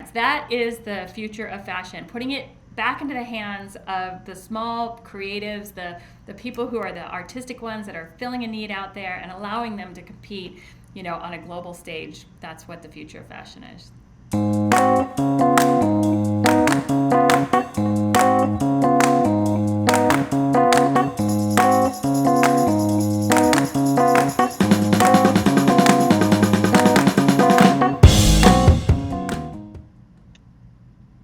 brands. That is the future of fashion, putting it back into the hands of the small creatives, the people who are the artistic ones that are filling a need out there and allowing them to compete, on a global stage. That's what the future of fashion is.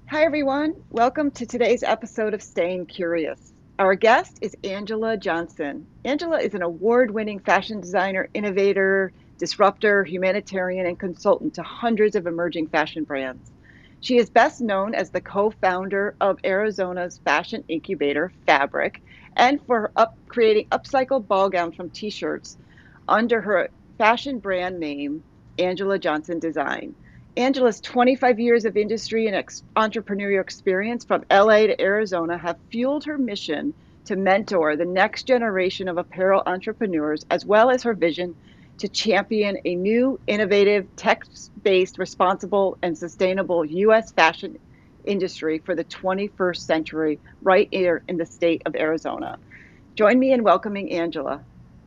Hi, everyone. Welcome to today's episode of Staying Curious. Our guest is Angela Johnson. Angela is an award-winning fashion designer, innovator, disruptor, humanitarian, and consultant to hundreds of emerging fashion brands. She is best known as the co-founder of Arizona's fashion incubator, Fabric, and for creating upcycled ball gowns from t-shirts under her fashion brand name, Angela Johnson Design. Angela's 25 years of industry and entrepreneurial experience from LA to Arizona have fueled her mission to mentor the next generation of apparel entrepreneurs, as well as her vision to champion a new, innovative, tech-based, responsible, and sustainable U.S. fashion industry for the 21st century, right here in the state of Arizona. Join me in welcoming Angela.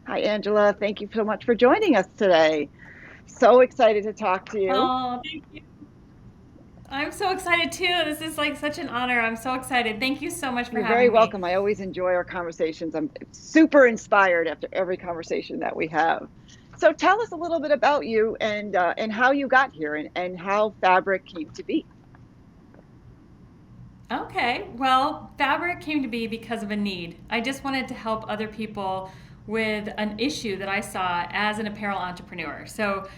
Hi, Angela. Thank you so much for joining us today. So excited to talk to you. Oh, thank you. I'm so excited too. This is like such an honor. I'm so excited. Thank you so much for You're very having me. welcome. I always enjoy our conversations. I'm super inspired after every conversation that we have. So tell us a little bit about you and how you got here and how Fabric came to be. Okay, well, fabric came to be because of a need. I just wanted to help other people with an issue that I saw as an apparel entrepreneur. So,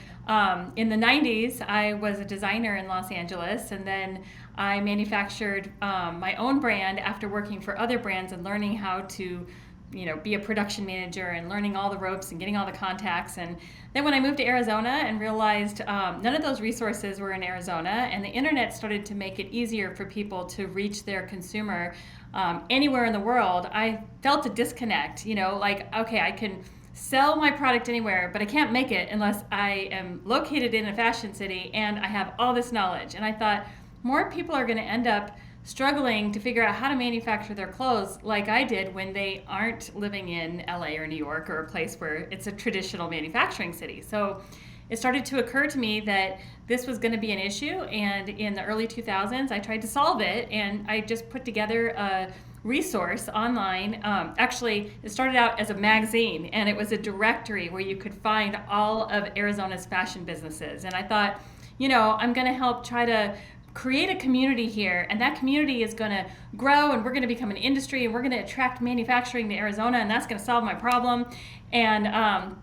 in the 90s, I was a designer in Los Angeles, and then I manufactured my own brand after working for other brands and learning how to be a production manager and learning all the ropes and getting all the contacts. And then when I moved to Arizona and realized none of those resources were in Arizona, and the internet started to make it easier for people to reach their consumer anywhere in the world, I felt a disconnect. Like, okay, I can sell my product anywhere, but I can't make it unless I am located in a fashion city and I have all this knowledge. And I thought more people are going to end up struggling to figure out how to manufacture their clothes like I did when they aren't living in LA or New York or a place where it's a traditional manufacturing city. So it started to occur to me that this was going to be an issue, and in the early 2000s I tried to solve it, and I just put together a resource online. Actually, it started out as a magazine, and it was a directory where you could find all of Arizona's fashion businesses. And I thought, I'm going to help try to create a community here, and that community is going to grow, and we're going to become an industry, and we're going to attract manufacturing to Arizona, and that's going to solve my problem. And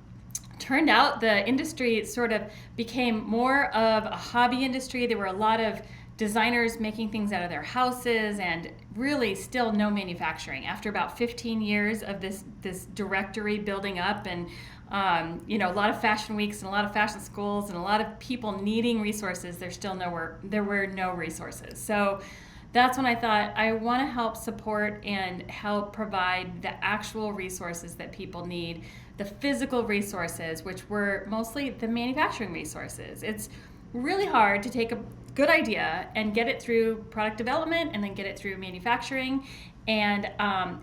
turned out the industry sort of became more of a hobby industry. There were a lot of designers making things out of their houses, and really still no manufacturing. After about 15 years of this directory building up, and a lot of fashion weeks and a lot of fashion schools and a lot of people needing resources, there were no resources. So that's when I thought, I want to help support and help provide the actual resources that people need, the physical resources, which were mostly the manufacturing resources. It's really hard to take a good idea and get it through product development and then get it through manufacturing, and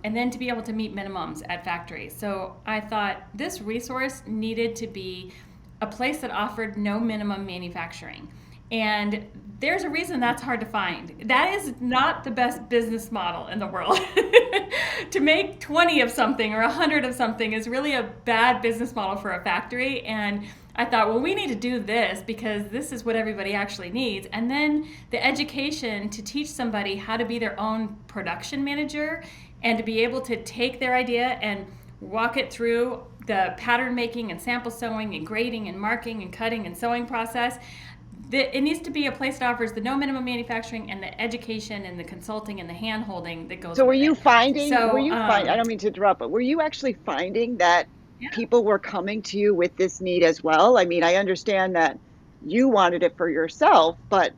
then to be able to meet minimums at factories. So I thought this resource needed to be a place that offered no minimum manufacturing. And there's a reason that's hard to find. That is not the best business model in the world. To make 20 of something or 100 of something is really a bad business model for a factory. And I thought, well, we need to do this because this is what everybody actually needs. And then the education to teach somebody how to be their own production manager and to be able to take their idea and walk it through the pattern making and sample sewing and grading and marking and cutting and sewing process. It needs to be a place that offers the no minimum manufacturing and the education and the consulting and the hand holding that goes So with it. I don't mean to interrupt, but were you actually finding that Yeah. people were coming to you with this need as well? I mean, I understand that you wanted it for yourself, but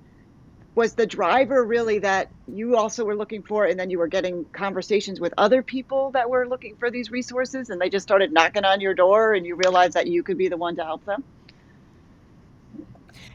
was the driver really that you also were looking for, and then you were getting conversations with other people that were looking for these resources, and they just started knocking on your door and you realized that you could be the one to help them?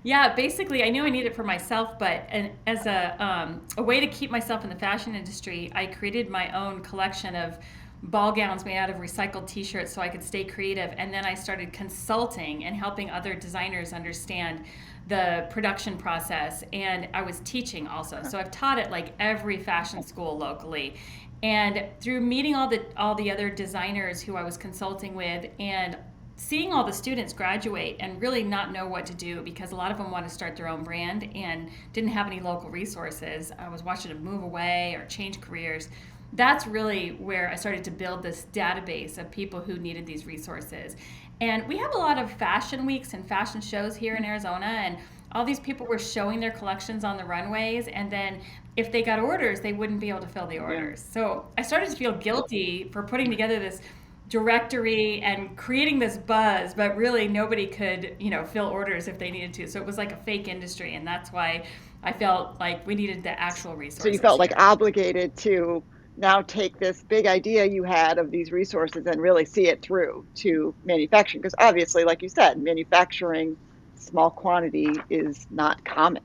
Yeah, basically, I knew I needed it for myself, but as a way to keep myself in the fashion industry, I created my own collection of ball gowns made out of recycled T-shirts so I could stay creative. And then I started consulting and helping other designers understand the production process. And I was teaching also, so I've taught at like every fashion school locally. And through meeting all the other designers who I was consulting with, and seeing all the students graduate and really not know what to do because a lot of them want to start their own brand and didn't have any local resources. I was watching them move away or change careers. That's really where I started to build this database of people who needed these resources. And we have a lot of fashion weeks and fashion shows here in Arizona, and all these people were showing their collections on the runways, and then if they got orders, they wouldn't be able to fill the orders. So I started to feel guilty for putting together this directory and creating this buzz, but really nobody could, fill orders if they needed to. So it was like a fake industry, and that's why I felt like we needed the actual resources. So you felt like here. obligated to now take this big idea you had of these resources and really see it through to manufacturing. Because obviously, like you said, manufacturing small quantity is not common.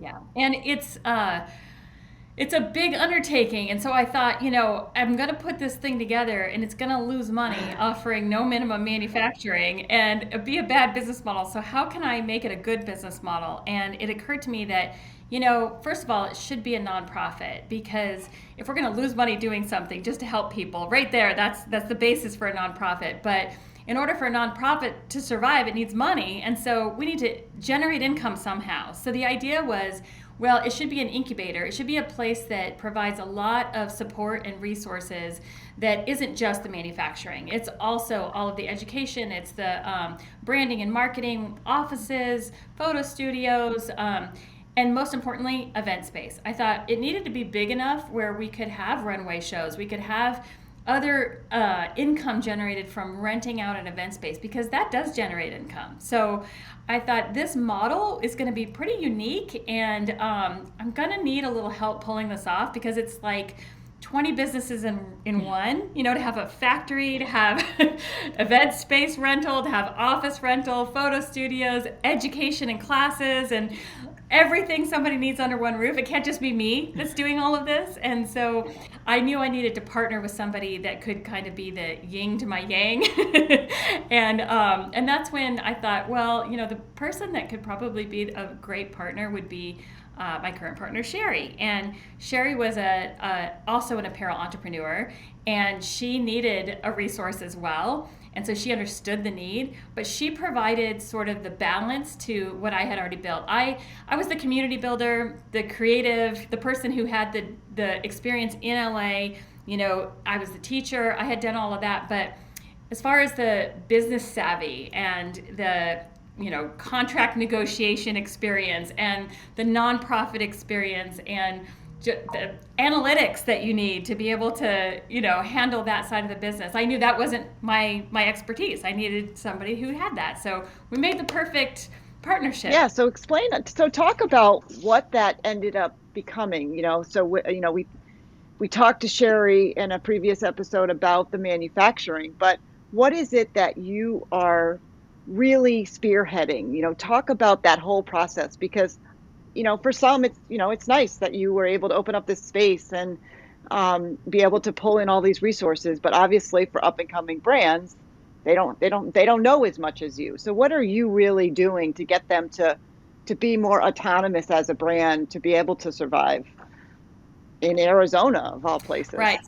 Yeah, and it's a big undertaking, and so I thought, I'm going to put this thing together and it's going to lose money offering no minimum manufacturing and be a bad business model. So how can I make it a good business model? And it occurred to me that, first of all, it should be a nonprofit, because if we're going to lose money doing something just to help people, right there, that's the basis for a nonprofit. But in order for a nonprofit to survive, it needs money, and so we need to generate income somehow. So the idea was, well, it should be an incubator. It should be a place that provides a lot of support and resources that isn't just the manufacturing. It's also all of the education. It's the branding and marketing, offices, photo studios, and most importantly, event space. I thought it needed to be big enough where we could have runway shows. We could have other income generated from renting out an event space, because that does generate income. So I thought this model is going to be pretty unique, and I'm going to need a little help pulling this off, because it's like 20 businesses in one, to have a factory, to have event space rental, to have office rental, photo studios, education and classes, and everything somebody needs under one roof. It can't just be me that's doing all of this. And so I knew I needed to partner with somebody that could kind of be the yin to my yang. and that's when I thought, well, the person that could probably be a great partner would be my current partner, Sherri. And Sherri was also an apparel entrepreneur, and she needed a resource as well. And so she understood the need, but she provided sort of the balance to what I had already built. I was the community builder, the creative, the person who had the experience in LA. I was the teacher. I had done all of that. But as far as the business savvy and the contract negotiation experience and the nonprofit experience and the analytics that you need to be able to handle that side of the business, I knew that wasn't my expertise. I needed somebody who had that. So we made the perfect partnership. Yeah, so explain it. So talk about what that ended up becoming. So we talked to Sherri in a previous episode about the manufacturing, but what is it that you are really spearheading? Talk about that whole process, because for some, it's nice that you were able to open up this space and be able to pull in all these resources. But obviously, for up and coming brands, they don't know as much as you. So what are you really doing to get them to be more autonomous as a brand, to be able to survive in Arizona, of all places? Right.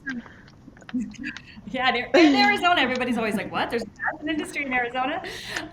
Yeah, in Arizona, everybody's always like, what? There's a fashion industry in Arizona?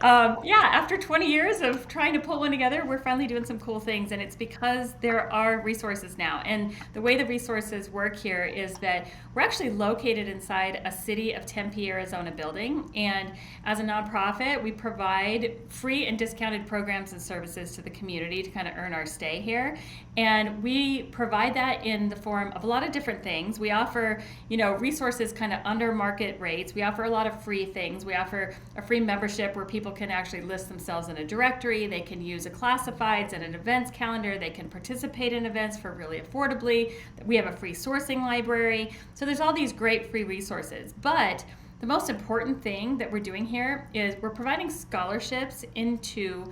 After 20 years of trying to pull one together, we're finally doing some cool things, and it's because there are resources now. And the way the resources work here is that we're actually located inside a City of Tempe, Arizona building, and as a nonprofit, we provide free and discounted programs and services to the community to kind of earn our stay here. And we provide that in the form of a lot of different things. We offer, resources kind of under market rates. We offer a lot of free things. We offer a free membership where people can actually list themselves in a directory. They can use a classifieds and an events calendar. They can participate in events for really affordably. We have a free sourcing library. So there's all these great free resources. But the most important thing that we're doing here is we're providing scholarships into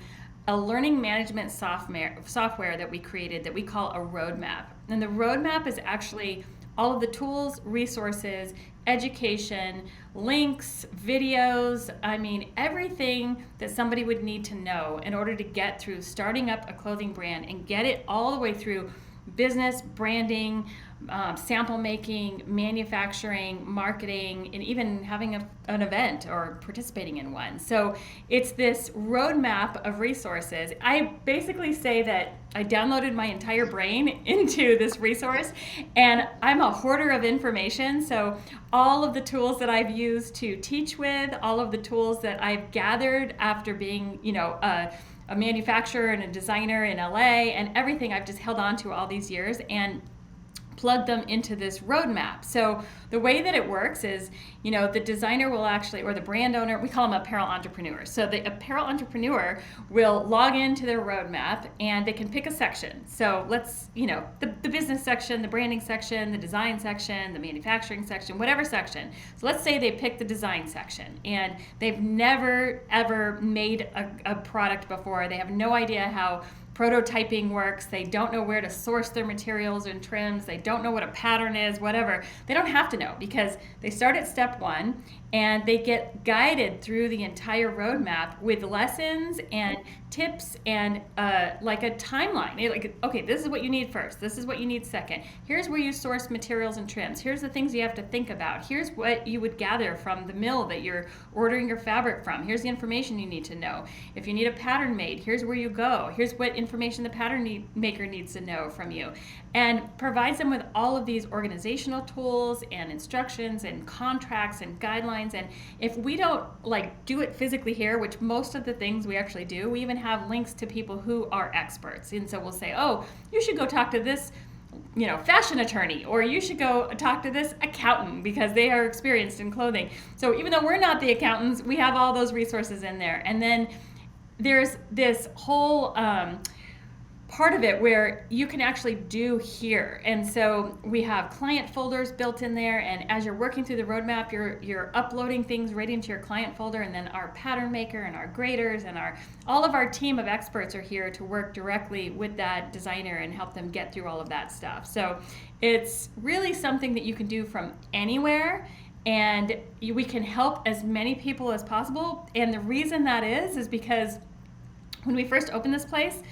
a learning management software that we created that we call a roadmap. And the roadmap is actually all of the tools, resources, education, links, videos, I mean, everything that somebody would need to know in order to get through starting up a clothing brand and get it all the way through business, branding, sample making, manufacturing, marketing, and even having an event or participating in one. So it's this roadmap of resources. I basically say that I downloaded my entire brain into this resource, and I'm a hoarder of information. So all of the tools that I've used to teach with, all of the tools that I've gathered after being, a manufacturer and a designer in LA, and everything I've just held on to all these years and plug them into this roadmap. So the way that it works is, the designer will actually, or the brand owner, we call them apparel entrepreneurs. So the apparel entrepreneur will log into their roadmap and they can pick a section. So let's, the business section, the branding section, the design section, the manufacturing section, whatever section. So let's say they pick the design section and they've never ever made a product before. They have no idea how prototyping works. They don't know where to source their materials and trims. They don't know what a pattern is, whatever. They don't have to know because they start at step one and they get guided through the entire roadmap with lessons and tips and like a timeline. Like, okay, this is what you need first. This is what you need second. Here's where you source materials and trims. Here's the things you have to think about. Here's what you would gather from the mill that you're ordering your fabric from. Here's the information you need to know. If you need a pattern made, here's where you go. Here's what information the pattern maker needs to know from you. And provides them with all of these organizational tools and instructions and contracts and guidelines. And if we don't do it physically here, which most of the things we actually do, we even have links to people who are experts. And so we'll say, oh, you should go talk to this fashion attorney, or you should go talk to this accountant because they are experienced in clothing. So even though we're not the accountants, we have all those resources in there. And then there's this whole part of it where you can actually do here. And so we have client folders built in there, and as you're working through the roadmap, you're uploading things right into your client folder, and then our pattern maker and our graders and all of our team of experts are here to work directly with that designer and help them get through all of that stuff. So it's really something that you can do from anywhere, and we can help as many people as possible. And the reason that is because when we first opened this place,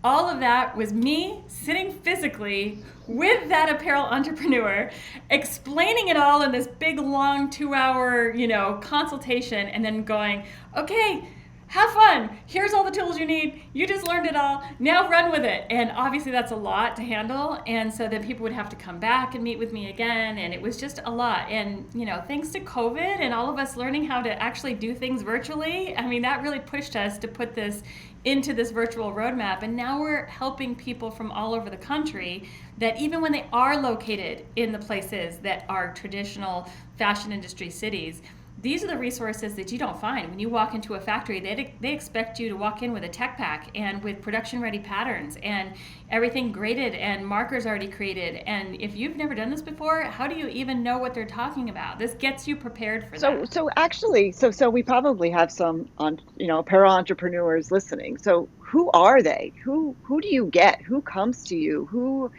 all of that was me sitting physically with that apparel entrepreneur, explaining it all in this big, long 2-hour, consultation, and then going, okay, have fun. Here's all the tools you need. You just learned it all. Now run with it. And obviously that's a lot to handle. And so then people would have to come back and meet with me again. And it was just a lot. And, thanks to COVID and all of us learning how to actually do things virtually, that really pushed us to put this into this virtual roadmap. And now we're helping people from all over the country that even when they are located in the places that are traditional fashion industry cities, these are the resources that you don't find. When you walk into a factory, they expect you to walk in with a tech pack and with production-ready patterns and everything graded and markers already created. And if you've never done this before, how do you even know what they're talking about? This gets you prepared for that. So actually, so we probably have some apparel entrepreneurs listening. So who are they? Who do you get? Who comes to you? Who,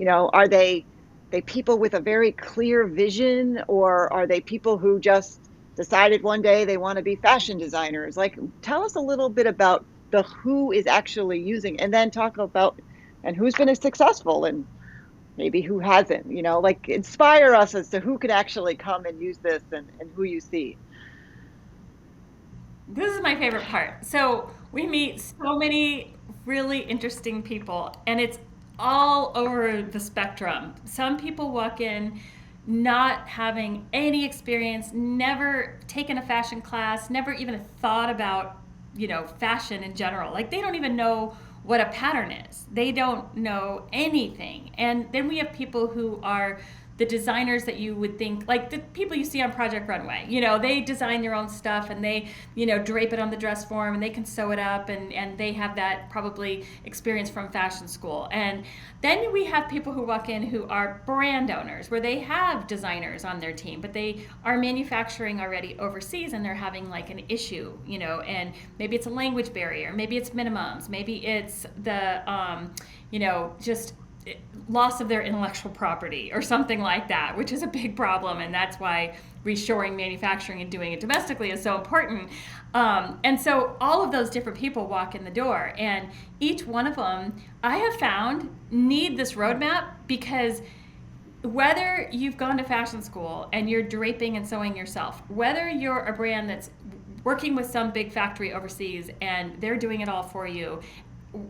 are they people with a very clear vision, or are they people who just decided one day they want to be fashion designers? Tell us a little bit about the who is actually using, and then talk about and who's been successful and maybe who hasn't, inspire us as to who can actually come and use this and who you see. This is my favorite part. So we meet so many really interesting people, and it's all over the spectrum. Some people walk in not having any experience, never taken a fashion class, never even thought about, fashion in general. They don't even know what a pattern is. They don't know anything. And then we have people who are the designers that you would think, like the people you see on Project Runway, they design their own stuff and they, drape it on the dress form and they can sew it up and they have that probably experience from fashion school. And then we have people who walk in who are brand owners, where they have designers on their team, but they are manufacturing already overseas and they're having like an issue, and maybe it's a language barrier, maybe it's minimums, maybe it's the, just loss of their intellectual property or something like that, which is a big problem, and that's why reshoring manufacturing and doing it domestically is so important. And so all of those different people walk in the door, and each one of them, I have found, need this roadmap, because whether you've gone to fashion school and you're draping and sewing yourself, whether you're a brand that's working with some big factory overseas and they're doing it all for you,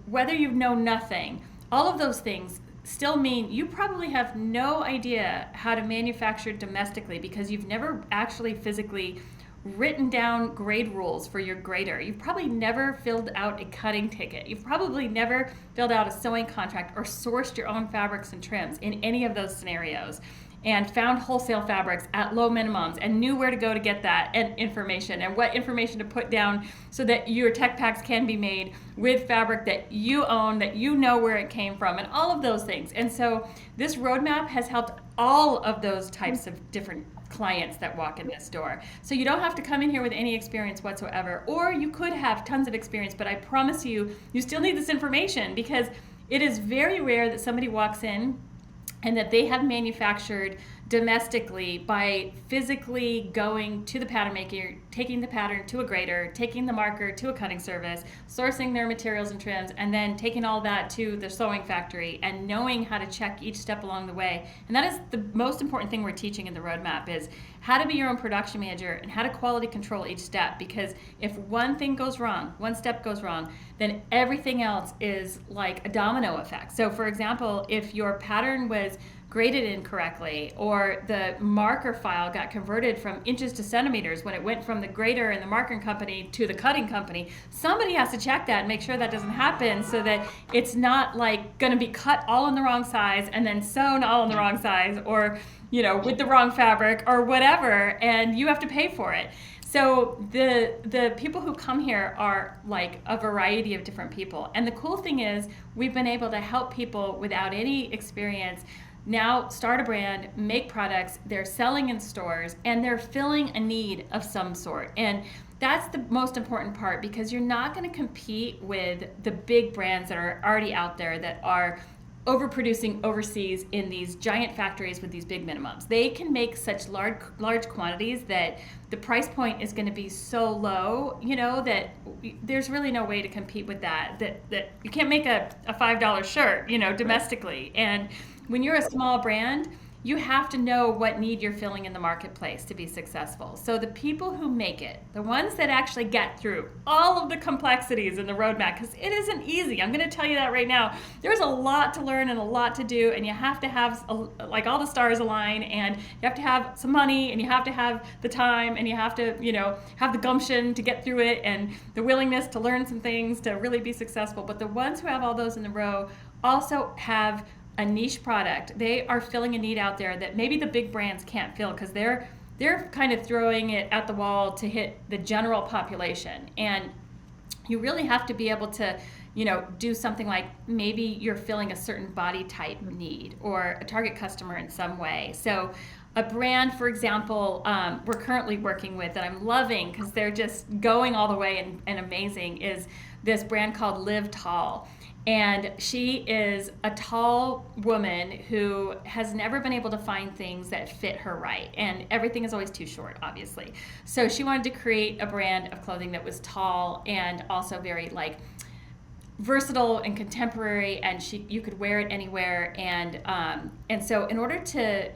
whether you know nothing, all of those things still mean you probably have no idea how to manufacture domestically, because you've never actually physically written down grade rules for your grader. You've probably never filled out a cutting ticket. You've probably never filled out a sewing contract or sourced your own fabrics and trims in any of those scenarios, and found wholesale fabrics at low minimums and knew where to go to get that information and what information to put down so that your tech packs can be made with fabric that you own, that you know where it came from, and all of those things. And so this roadmap has helped all of those types of different clients that walk in this door. So you don't have to come in here with any experience whatsoever, or you could have tons of experience, but I promise you, you still need this information, because it is very rare that somebody walks in and that they have manufactured domestically by physically going to the pattern maker, taking the pattern to a grader, taking the marker to a cutting service, sourcing their materials and trims, and then taking all that to the sewing factory and knowing how to check each step along the way. And that is the most important thing we're teaching in the roadmap, is how to be your own production manager and how to quality control each step. Because if one thing goes wrong, one step goes wrong, then everything else is like a domino effect. So for example, if your pattern was graded incorrectly, or the marker file got converted from inches to centimeters when it went from the grader and the marking company to the cutting company, somebody has to check that and make sure that doesn't happen, so that it's not like going to be cut all in the wrong size and then sewn all in the wrong size, or with the wrong fabric or whatever, and you have to pay for it. So the people who come here are like a variety of different people. And the cool thing is, we've been able to help people without any experience now start a brand, make products, they're selling in stores, and they're filling a need of some sort. And that's the most important part, because you're not going to compete with the big brands that are already out there that are overproducing overseas in these giant factories with these big minimums. They can make such large quantities that the price point is going to be so low, that there's really no way to compete with that you can't make a $5 shirt, domestically. And when you're a small brand, you have to know what need you're filling in the marketplace to be successful. So the people who make it, the ones that actually get through all of the complexities in the roadmap, because it isn't easy. I'm going to tell you that right now. There's a lot to learn and a lot to do, and you have to have like all the stars align, and you have to have some money, and you have to have the time, and you have to, have the gumption to get through it, and the willingness to learn some things to really be successful. But the ones who have all those in a row also have a niche product. They are filling a need out there that maybe the big brands can't fill, because they're kind of throwing it at the wall to hit the general population. And you really have to be able to, do something like, maybe you're filling a certain body type need or a target customer in some way. So a brand, for example, we're currently working with, that I'm loving because they're just going all the way and amazing, is this brand called Live Tall. And she is a tall woman who has never been able to find things that fit her right. And everything is always too short, obviously. So she wanted to create a brand of clothing that was tall and also very versatile and contemporary, and you could wear it anywhere. And so in order to,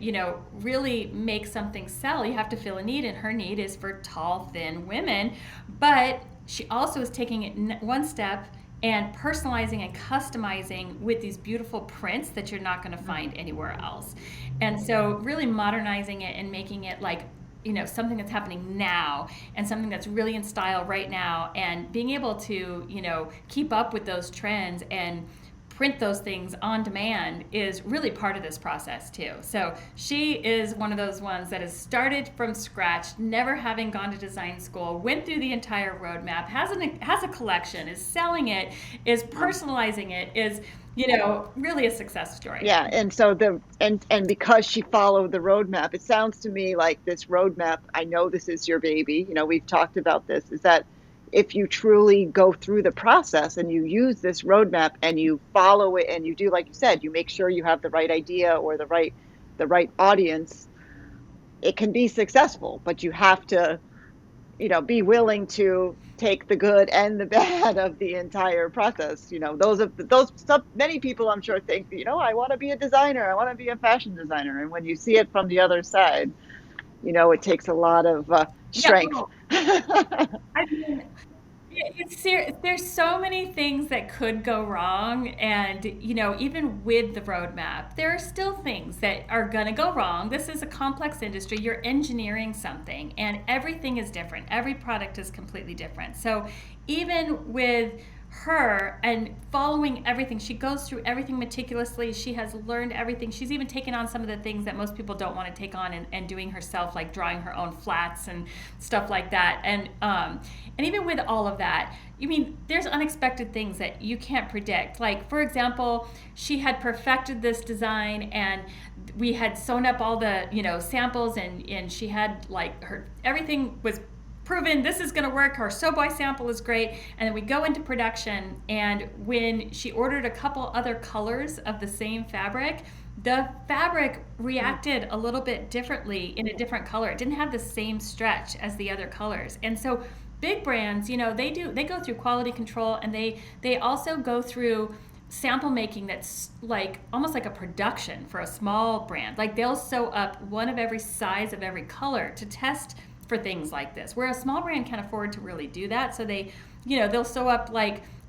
really make something sell, you have to fill a need, and her need is for tall, thin women. But she also is taking it one step and personalizing and customizing with these beautiful prints that you're not going to find anywhere else. And so really modernizing it and making it something that's happening now, and something that's really in style right now, and being able to, keep up with those trends and print those things on demand is really part of this process too. So she is one of those ones that has started from scratch, never having gone to design school, went through the entire roadmap, has a collection, is selling it, is personalizing it, is really a success story. Yeah, and so and because she followed the roadmap, it sounds to me like this roadmap, I know this is your baby, we've talked about this, is that if you truly go through the process and you use this roadmap and you follow it and you do, like you said, you make sure you have the right idea or the right audience, it can be successful, but you have to, be willing to take the good and the bad of the entire process. Many people I'm sure think, I want to be a designer, I want to be a fashion designer. And when you see it from the other side, it takes a lot of strength. I mean, it's serious. There's so many things that could go wrong, and even with the roadmap, there are still things that are going to go wrong. This is a complex industry. You're engineering something, and everything is different. Every product is completely different. So even with her and following everything, she goes through everything meticulously. She has learned everything. She's even taken on some of the things that most people don't want to take on, and doing herself, like drawing her own flats and stuff like that. And even with all of that, there's unexpected things that you can't predict. Like, for example, she had perfected this design, and we had sewn up all the samples, and she had everything was proven, this is going to work, her sew boy sample is great. And then we go into production, and when she ordered a couple other colors of the same fabric, the fabric reacted a little bit differently in a different color. It didn't have the same stretch as the other colors. And so big brands, they go through quality control, and they also go through sample making that's almost like a production for a small brand. Like, they'll sew up one of every size of every color to test for things like this, where a small brand can't afford to really do that. So they'll sew up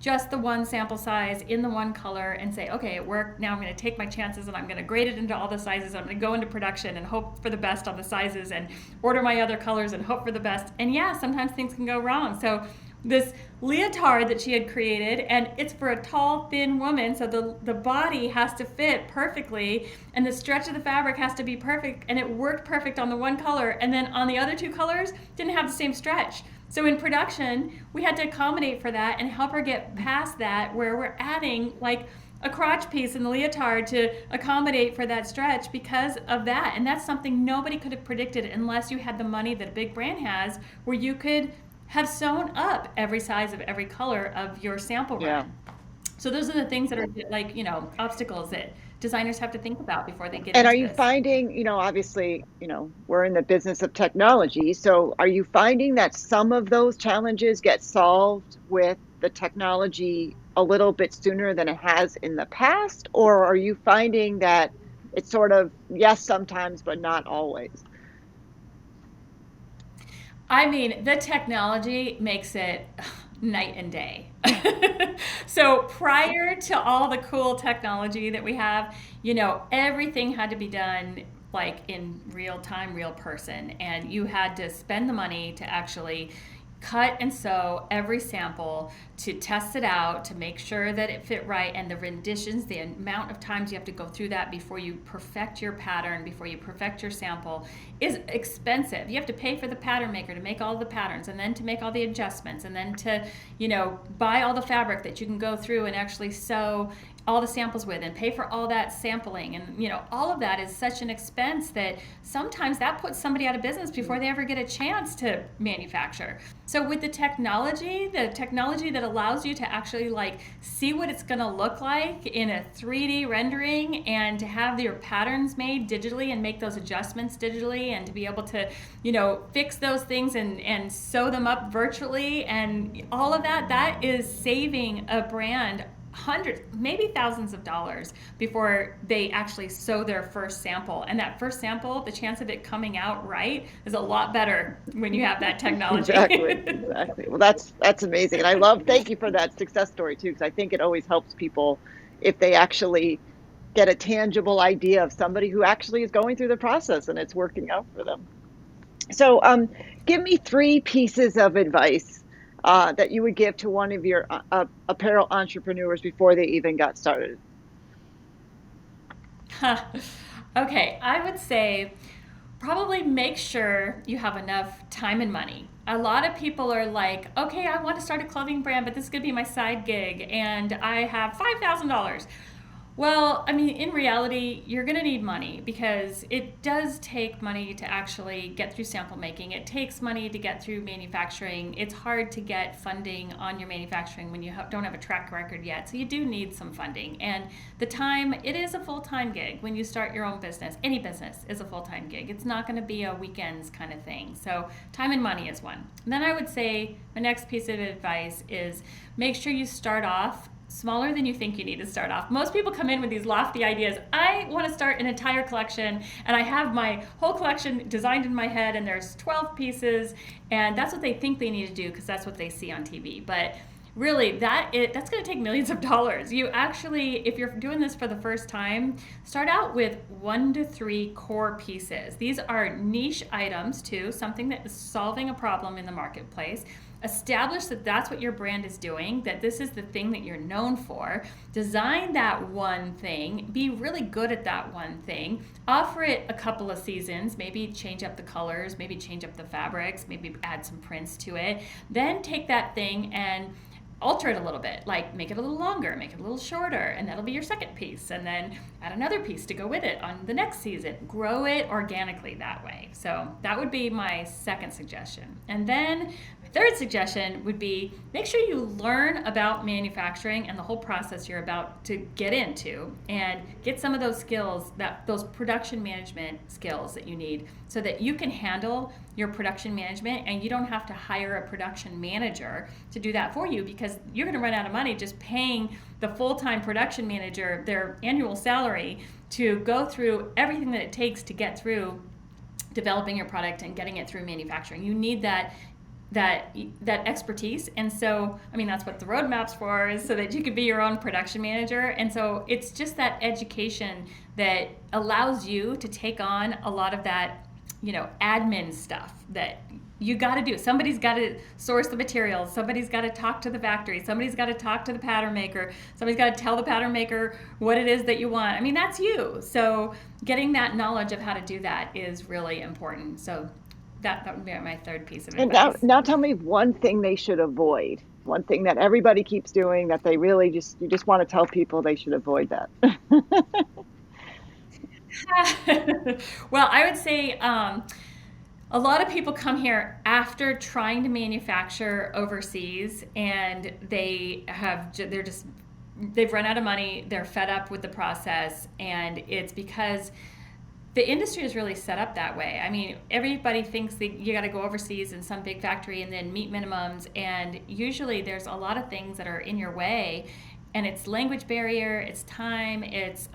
just the one sample size in the one color and say, okay, it worked. Now I'm going to take my chances, and I'm going to grade it into all the sizes. I'm going to go into production and hope for the best on the sizes, and order my other colors and hope for the best. And yeah, sometimes things can go wrong. So this leotard that she had created, and it's for a tall, thin woman, so the body has to fit perfectly, and the stretch of the fabric has to be perfect, and it worked perfect on the one color, and then on the other two colors didn't have the same stretch. So in production, we had to accommodate for that and help her get past that, where we're adding a crotch piece in the leotard to accommodate for that stretch because of that. And that's something nobody could have predicted unless you had the money that a big brand has, where you could have sewn up every size of every color of your sample run. Yeah. So those are the things that are obstacles that designers have to think about before they get And into are you this. finding, obviously, we're in the business of technology. So are you finding that some of those challenges get solved with the technology a little bit sooner than it has in the past? Or are you finding that it's sort of, yes, sometimes, but not always? The technology makes it night and day. So prior to all the cool technology that we have, everything had to be done in real time, real person. And you had to spend the money to actually cut and sew every sample, to test it out, to make sure that it fit right, and the renditions, the amount of times you have to go through that before you perfect your pattern, before you perfect your sample, is expensive. You have to pay for the pattern maker to make all the patterns, and then to make all the adjustments, and then to buy all the fabric that you can go through and actually sew all the samples with, and pay for all that sampling, and all of that is such an expense that sometimes that puts somebody out of business before they ever get a chance to manufacture. So with the technology that allows you to actually see what it's going to look like in a 3D rendering, and to have your patterns made digitally and make those adjustments digitally, and to be able to fix those things and sew them up virtually, and all of that is saving a brand hundreds, maybe thousands of dollars before they actually sew their first sample. And that first sample, the chance of it coming out right is a lot better when you have that technology. Exactly. Well, that's amazing. And thank you for that success story too, because I think it always helps people if they actually get a tangible idea of somebody who actually is going through the process and it's working out for them. So give me 3 pieces of advice that you would give to one of your apparel entrepreneurs before they even got started? Okay, I would say probably make sure you have enough time and money. A lot of people are like, okay, I want to start a clothing brand, but this is going to be my side gig, and I have $5,000. Well, I mean, in reality, you're going to need money because it does take money to actually get through sample making. It takes money to get through manufacturing. It's hard to get funding on your manufacturing when you don't have a track record yet. So you do need some funding. And the time, it is a full-time gig when you start your own business. Any business is a full-time gig. It's not going to be a weekends kind of thing. So time and money is one. And then I would say my next piece of advice is make sure you start off smaller than you think you need to start off. Most people come in with these lofty ideas. I want to start an entire collection, and I have my whole collection designed in my head, and there's 12 pieces, and that's what they think they need to do because that's what they see on TV. But really, that's going to take millions of dollars. You actually, if you're doing this for the first time, start out with 1 to 3 core pieces. These are niche items too, something that is solving a problem in the marketplace. Establish that that's what your brand is doing, that this is the thing that you're known for. Design that one thing, be really good at that one thing, offer it a couple of seasons, maybe change up the colors, maybe change up the fabrics, maybe add some prints to it. Then take that thing and alter it a little bit, like make it a little longer, make it a little shorter, and that'll be your second piece, and then add another piece to go with it on the next season. Grow it organically that way. So that would be my second suggestion. And then my third suggestion would be make sure you learn about manufacturing and the whole process you're about to get into, and get some of those skills, those production management skills that you need, so that you can handle your production management and you don't have to hire a production manager to do that for you, because you're going to run out of money just paying the full-time production manager their annual salary to go through everything that it takes to get through developing your product and getting it through manufacturing. You need that expertise. And so, I mean, that's what the roadmap's for, is so that you could be your own production manager. And so it's just that education that allows you to take on a lot of that, admin stuff that you got to do. Somebody's got to source the materials. Somebody's got to talk to the factory. Somebody's got to talk to the pattern maker. Somebody's got to tell the pattern maker what it is that you want. I mean, that's you. So getting that knowledge of how to do that is really important. So that would be my third piece of And advice. now tell me one thing they should avoid. One thing that everybody keeps doing that they really you just want to tell people they should avoid that. Well, I would say a lot of people come here after trying to manufacture overseas, and they've run out of money. They're fed up with the process, and it's because the industry is really set up that way. I mean, everybody thinks that you got to go overseas in some big factory and then meet minimums, and usually there's a lot of things that are in your way, and it's language barrier, it's time, it's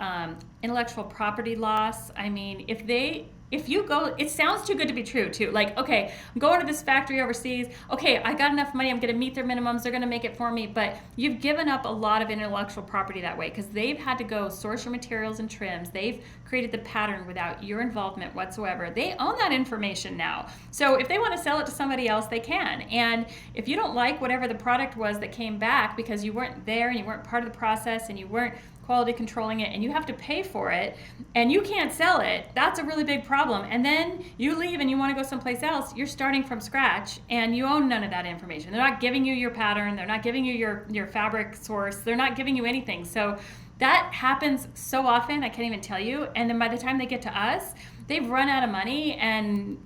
intellectual property loss. I mean, if you go, it sounds too good to be true too. Like, okay, I'm going to this factory overseas. Okay, I got enough money. I'm going to meet their minimums. They're going to make it for me. But you've given up a lot of intellectual property that way, because they've had to go source your materials and trims. They've created the pattern without your involvement whatsoever. They own that information now. So if they want to sell it to somebody else, they can. And if you don't like whatever the product was that came back because you weren't there and you weren't part of the process and you weren't quality controlling it, and you have to pay for it and you can't sell it, that's a really big problem. And then you leave and you want to go someplace else, you're starting from scratch and you own none of that information. They're not giving you your pattern, they're not giving you your fabric source, they're not giving you anything. So that happens so often, I can't even tell you. And then by the time they get to us, they've run out of money and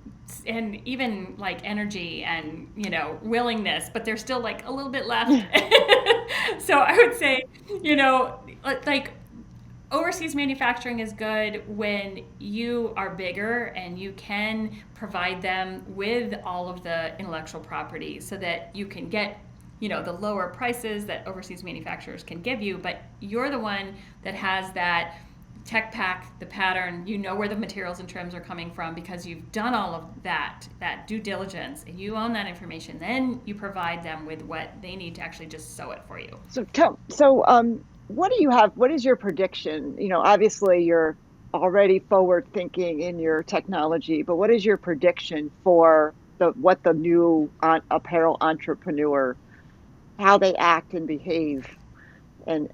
even like energy and willingness, but there's still like a little bit left. So I would say, like, overseas manufacturing is good when you are bigger and you can provide them with all of the intellectual property so that you can get the lower prices that overseas manufacturers can give you, but you're the one that has that tech pack, the pattern, where the materials and trims are coming from because you've done all of that due diligence, and you own that information. Then you provide them with what they need to actually just sew it for you. What do you have? What is your prediction? Obviously you're already forward thinking in your technology, but what is your prediction for what the new apparel entrepreneur, how they act and behave, and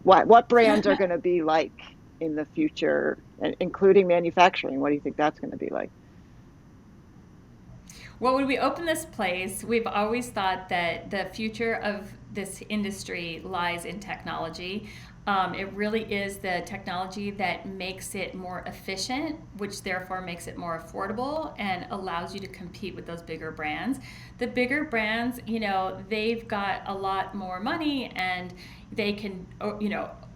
what brands are going to be like in the future, including manufacturing. What do you think that's going to be like? Well, when we opened this place, we've always thought that the future of this industry lies in technology. It really is the technology that makes it more efficient, which therefore makes it more affordable and allows you to compete with those bigger brands. The bigger brands, they've got a lot more money and they can,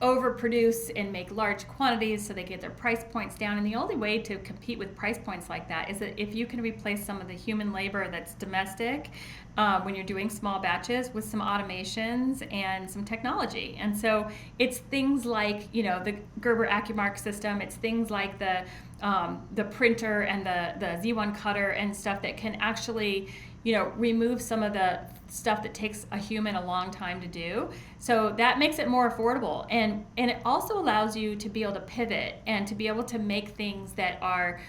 overproduce and make large quantities so they get their price points down. And the only way to compete with price points like that is that if you can replace some of the human labor that's domestic when you're doing small batches with some automations and some technology. And so it's things like, the Gerber AccuMark system. It's things like the printer and the Z1 cutter and stuff that can actually, remove some of the stuff that takes a human a long time to do. So that makes it more affordable. And it also allows you to be able to pivot and to be able to make things that are,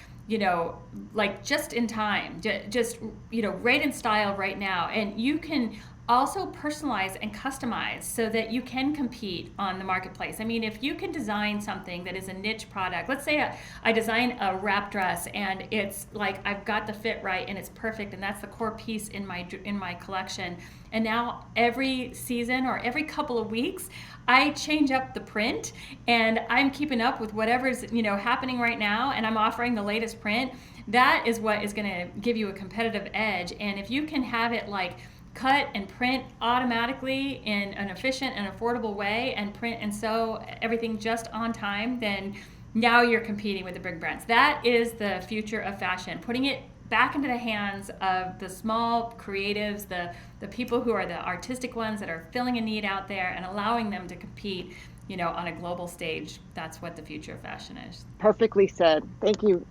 like just in time, just, right in style right now. And you can also personalize and customize so that you can compete on the marketplace. I mean, if you can design something that is a niche product, let's say I design a wrap dress and it's like I've got the fit right and it's perfect and that's the core piece in my collection. And now every season or every couple of weeks, I change up the print and I'm keeping up with whatever's happening right now, and I'm offering the latest print. That is what is going to give you a competitive edge. And if you can have it like cut and print automatically in an efficient and affordable way and print and sew everything just on time, then now you're competing with the big brands. That is the future of fashion, putting it back into the hands of the small creatives, the people who are the artistic ones that are filling a need out there and allowing them to compete, on a global stage. That's what the future of fashion is. Perfectly said. Thank you,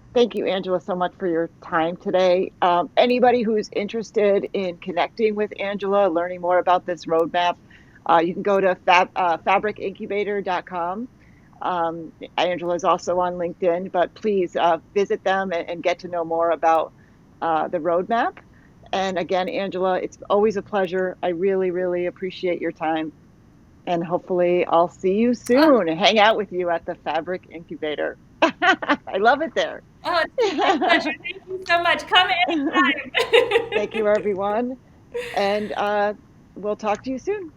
Angela, so much for your time today. Anybody who's interested in connecting with Angela, learning more about this roadmap, you can go to fabricincubator.com. Angela is also on LinkedIn, but please visit them and get to know more about the roadmap. And again, Angela, it's always a pleasure. I really, really appreciate your time. And hopefully I'll see you Oh, soon. Hang out with you at the Fabric Incubator. I love it there. oh, it's been my pleasure. Thank you so much. Come Thank you, anytime. everyone. And we'll talk to you soon.